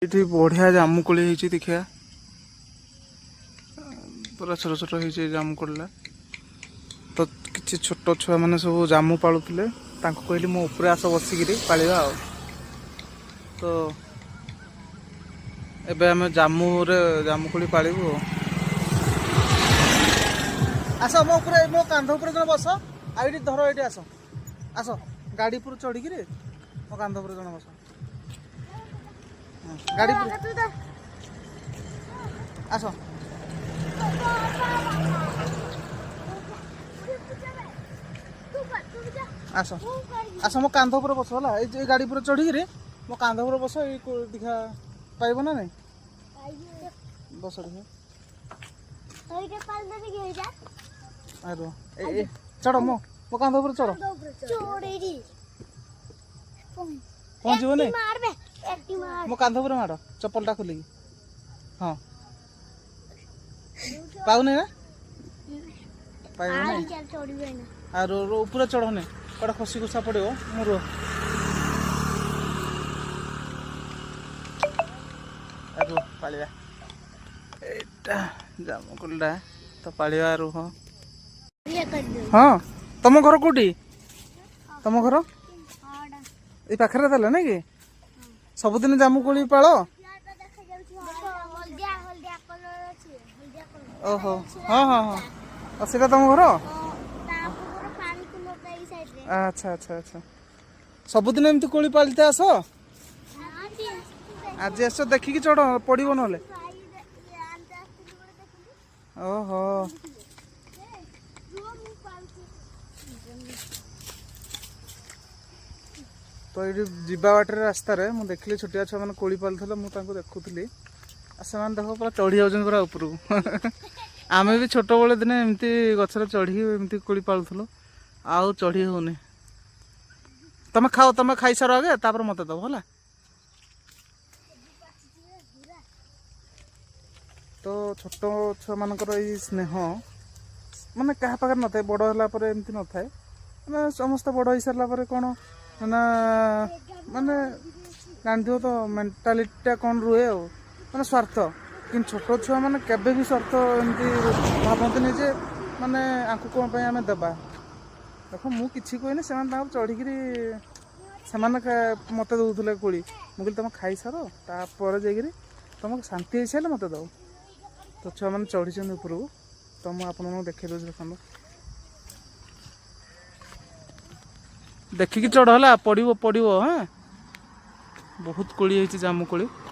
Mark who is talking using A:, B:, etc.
A: ये बढ़िया जामुकोली होती देखिया पूरा छोट छोट हो जामुकोला तो किसी छोट छुआ मैंने सब जामु पालुले कहली मो उपरे आस बसिकी पालिबा तो एबे आम जामुकोली पालिबू आस मो उपरे मो कांध उपरे जन बस आई धर ये आस आस गाड़ी पर चढ़ी मो कांध उपरे जन बस गाड़ी आस आस आस मो कांध पर बस है ये गाड़ी पर चढ़ी मो कांध पर बस ये दिखा पाइब ना नहीं बस चढ़ मो कांध पर चढ़ पहुँचब नहीं मो कांध पर मार चप्पलटा खोलिकी हाँ पाऊनी ना पाइब ऊपर चढ़ने कड़ा खसी खुसा पड़ो मोर पालिया जामुकोला तो पालिया हाँ हाँ तुम घर कौटी तुम घर ये पाखे देले ना कि सबुदिन जामुकोली पाल ओहो हाँ हाँ हाँ सीटा तुम घर अच्छा अच्छा अच्छा सबुदिन एमती कोली पालते आस आज आस देखिकी चढ़ पड़ो ना ओहो तो ये जीवा बाटर रास्तार मुझे देखली छोटिया छुआ मैंने कोली पालुले मुझे देखुली से देख पूरा चढ़ी जाऊँ पूरा उपरକୁ आम भी छोट बड़े दिने एमती गचर चढ़ी एमती कोली पालुलु आउ चढ़ी होनी तुम खाओ तुम खाई सार आगे तापर मत दब है तो छोट छुआ मानकर ये स्नेह माने क्या पाखे न था बड़ है एमती न था मैंने समस्त बड़ हो सारा कौन ना माने जानते तो मेंटालिटी कौन रुहे माने स्वार्थ कि छोट छुआ मैंने केबे भी स्वार्थ एमती भावती जे माने आंकु कौन आम देवा देख मुझे कहनी से चढ़ी से मत दौले कोली मुझे तुम खाई सार तापर जाकि तुम शांति हो सारे मत दो तो छुआ मैंने चढ़ी उपरକୁ तो मुझे आपको देखे दूसरी देखो देखिकी चढ़ है पड़ो हाँ बहुत कोली जामुकोली।